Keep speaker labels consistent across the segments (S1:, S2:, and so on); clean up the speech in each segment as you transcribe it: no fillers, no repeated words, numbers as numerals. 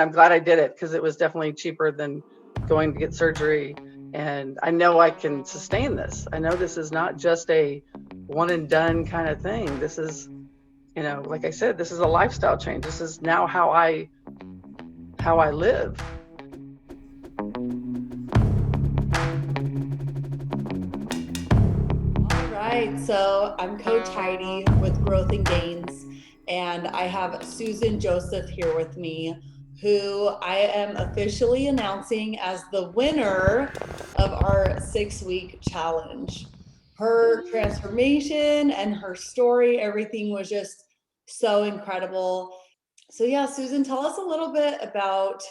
S1: I'm glad I did it because it was definitely cheaper than going to get surgery. And I know I can sustain this. I know this is not just a one and done kind of thing. This is, like I said, this is a lifestyle change. This is now how I live.
S2: All right, so I'm Coach Heidi with Growth and Gainz, and I have Susan Joseph here with me, who I am officially announcing as the winner of our 6-week challenge. Her transformation and her story, everything was just so incredible. So yeah, Susan, tell us a little bit about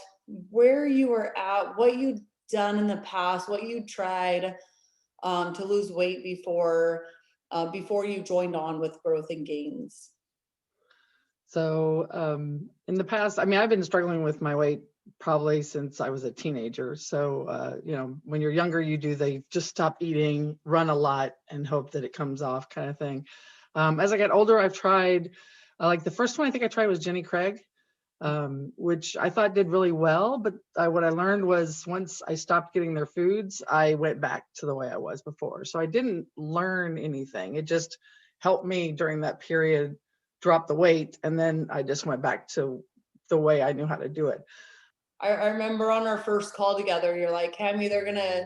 S2: where you were at, what you'd done in the past, what you tried to lose weight before you joined on with Growth and Gainz.
S1: So in the past, I've been struggling with my weight probably since I was a teenager. So, when you're younger, they just stop eating, run a lot, and hope that it comes off kind of thing. As I got older, I've tried, like the first one I think I tried was Jenny Craig, which I thought did really well. But what I learned was once I stopped getting their foods, I went back to the way I was before. So I didn't learn anything. It just helped me during that period drop the weight. And then I just went back to the way I knew how to do it.
S2: I remember on our first call together, you're like, hey, I'm either going to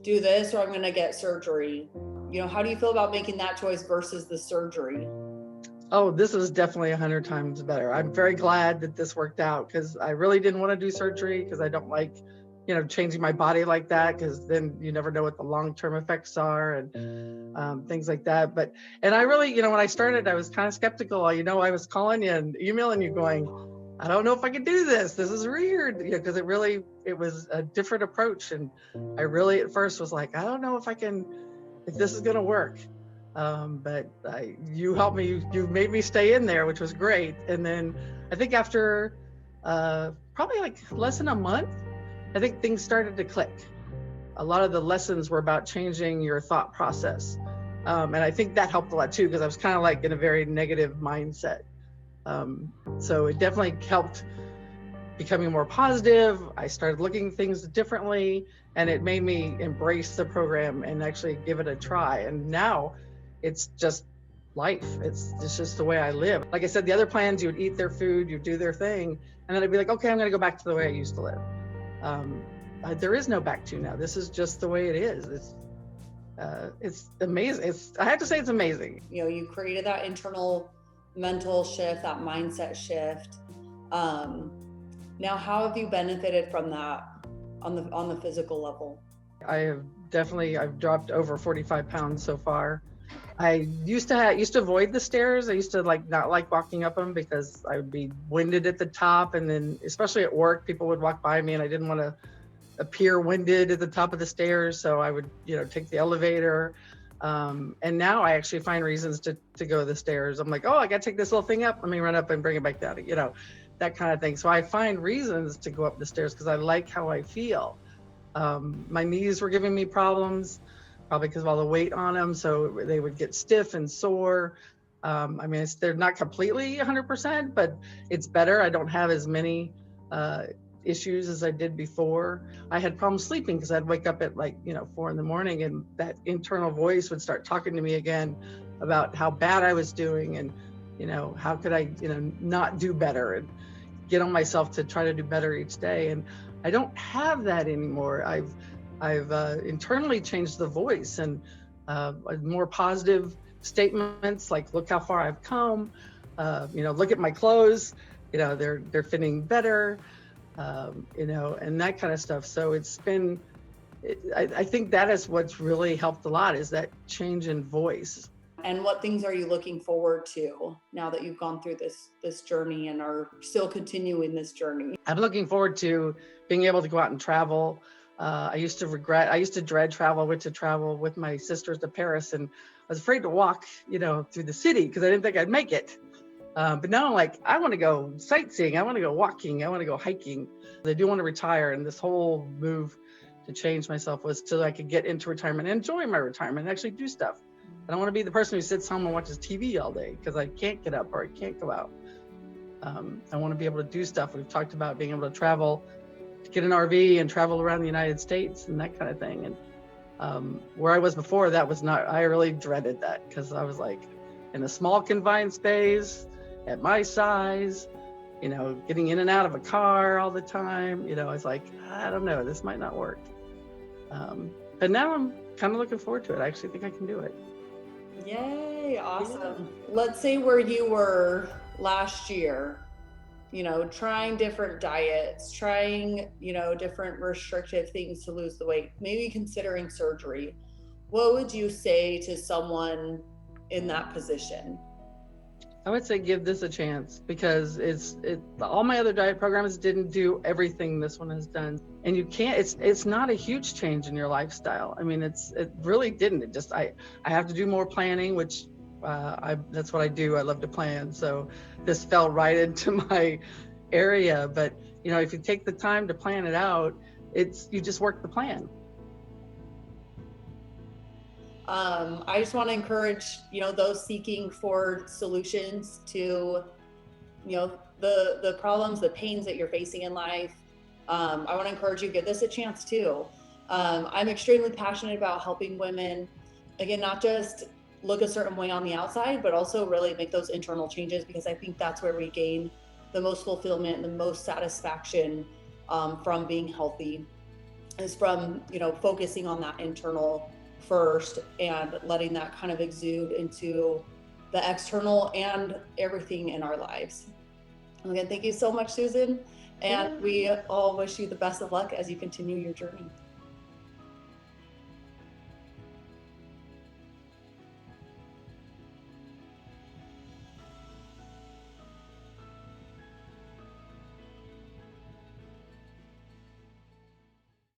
S2: do this or I'm going to get surgery. How do you feel about making that choice versus the surgery?
S1: Oh, this is definitely 100 times better. I'm very glad that this worked out because I really didn't want to do surgery because I don't like, changing my body like that, because then you never know what the long-term effects are and things like that. And I really, when I started, I was kind of skeptical. I was calling you and emailing you going, I don't know if I can do this. This is weird, because it was a different approach. And I really at first was like, I don't know if this is going to work. But you helped me, you made me stay in there, which was great. And then I think after probably like less than a month, I think things started to click. A lot of the lessons were about changing your thought process. And I think that helped a lot too, because I was kind of like in a very negative mindset. So it definitely helped becoming more positive. I started looking at things differently, and it made me embrace the program and actually give it a try. And now it's just life. It's just the way I live. Like I said, the other plans, you would eat their food, you do their thing, and then I'd be like, okay, I'm going to go back to the way I used to live. There is no back to now. This is just the way it is. It's amazing. I have to say it's amazing.
S2: You created that internal mental shift, that mindset shift. Now, how have you benefited from that on the physical level?
S1: I've dropped over 45 pounds so far. I used to avoid the stairs. I used to not like walking up them because I would be winded at the top. And then especially at work, people would walk by me and I didn't want to appear winded at the top of the stairs. So I would, take the elevator. And now I actually find reasons to go to the stairs. I'm like, oh, I got to take this little thing up. Let me run up and bring it back down, that kind of thing. So I find reasons to go up the stairs because I like how I feel. My knees were giving me problems, probably because of all the weight on them. So they would get stiff and sore. They're not completely 100%, but it's better. I don't have as many issues as I did before. I had problems sleeping because I'd wake up at 4 a.m, and that internal voice would start talking to me again about how bad I was doing and, how could I, not do better and get on myself to try to do better each day. And I don't have that anymore. I've internally changed the voice and more positive statements like, look how far I've come, look at my clothes, they're fitting better, and that kind of stuff. So I think that is what's really helped a lot, is that change in voice.
S2: And what things are you looking forward to now that you've gone through this journey and are still continuing this journey?
S1: I'm looking forward to being able to go out and travel. I used to dread travel. I went to travel with my sisters to Paris and I was afraid to walk, through the city because I didn't think I'd make it. But now I'm like, I want to go sightseeing. I want to go walking. I want to go hiking. I do want to retire. And this whole move to change myself was so I could get into retirement and enjoy my retirement and actually do stuff. I don't want to be the person who sits home and watches TV all day because I can't get up or I can't go out. I want to be able to do stuff. We've talked about being able to travel, to get an RV and travel around the United States and that kind of thing. And where I was before, that was not, I really dreaded that because I was like in a small confined space at my size, you know, getting in and out of a car all the time. You know, I was like, I don't know, this might not work. But now I'm kind of looking forward to it. I actually think I can do it.
S2: Yay, awesome. Yeah. Let's say where you were last year, you know, trying different diets, trying, you know, different restrictive things to lose the weight, maybe considering surgery. What would you say to someone in that position?
S1: I would say give this a chance because all my other diet programs didn't do everything this one has done. And you can't, it's not a huge change in your lifestyle. I mean, it really didn't. It just, I have to do more planning, which that's what I do. I love to plan. So this fell right into my area. But, you know, if you take the time to plan it out, you just work the plan.
S2: I just want to encourage, you know, those seeking for solutions to, you know, the problems, the pains that you're facing in life. I want to encourage you, give this a chance too. I'm extremely passionate about helping women, again, not just look a certain way on the outside, but also really make those internal changes, because I think that's where we gain the most fulfillment and the most satisfaction from being healthy, is from, you know, focusing on that internal first and letting that kind of exude into the external and everything in our lives. Again, thank you so much, Susan. And we all wish you the best of luck as you continue your journey.